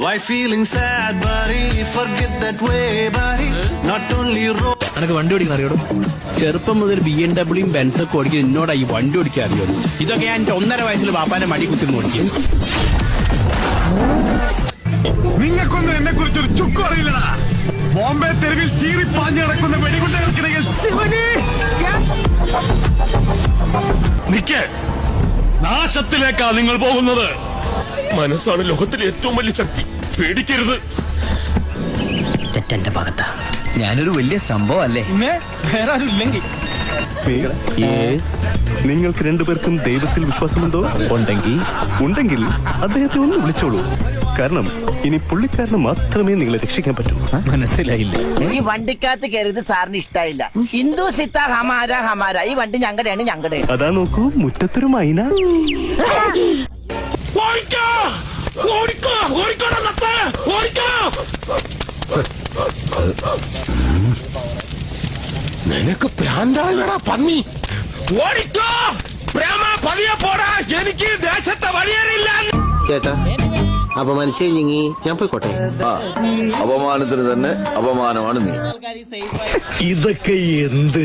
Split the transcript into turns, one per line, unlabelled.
Why feeling sad, buddy? Forget that way, buddy. Not only road.
നിനക്ക് വണ്ടി ഓടിക്കാൻ അറിയോടോ?
ചെറുപ്പം മുതൽ BMW ബെൻസൊക്കെ ഓടിക്കാൻ എന്നോടാ ഈ വണ്ടി ഓടിക്കാൻ അറിയുള്ളൂ. ഇതൊക്കെ ഞാൻ എന്റെ 1.5 വയസ്സിൽ വാപ്പാന്റെ മടി കുത്തി ഓടിക്കും.
നിങ്ങൾക്കൊന്നും എന്നെ കുറിച്ചൊരു ചുക്കും അറിയില്ലടാ. ബോംബെ തെരുവിൽ ചീറിപ്പാഞ്ഞ് നടക്കുന്ന വെടികുണ്ടകൾക്കിടയിൽ
നിക്ക്, നാശത്തിലേക്കാ നിങ്ങൾ പോകുന്നത്. മനസ്സാണ് ലോകത്തിലെ ഏറ്റവും വലിയ ശക്തി. പേടിക്കരുത്.
തെറ്റെന്റെ ഭാഗത്താ. ഞാനൊരു വലിയ സംഭവം അല്ലേ?
വേറെ ആരും ഇല്ലെങ്കിൽ
നിങ്ങൾക്ക് രണ്ടുപേർക്കും ദൈവത്തിൽ വിശ്വാസമുണ്ടോ? ഉണ്ടെങ്കിൽ അദ്ദേഹത്തെ ഒന്ന് വിളിച്ചോളൂ. കാരണം ഇനി പുള്ളിക്കാരന് മാത്രമേ നിങ്ങളെ രക്ഷിക്കാൻ പറ്റൂ.
മനസ്സിലായില്ലേ?
ഈ വണ്ടിക്കകത്ത് കയറിയത് സാറിന് ഇഷ്ടായില്ല. ഹിന്ദു സിത്ത ഹമാര ഹമാര. ഈ വണ്ടി ഞങ്ങളുടെയാണ് ഞങ്ങളുടെ.
അതാ നോക്കൂ, മുറ്റത്തൊരു മൈന.
നിനക്ക് പ്രാന്താളാ പന്നി. ഓടിക്കോ പ്രേമ, പതിയെ പോടാ. എനിക്ക് ദേശത്തെ വഴിയേറിയില്ല.
ചേട്ടാ, അപമാനിച്ചേ ഞങ്ങി ഞാൻ പോയിക്കോട്ടെ.
അപമാനത്തിന് തന്നെ അപമാനമാണ് നീ.
ഇതൊക്കെ എന്ത്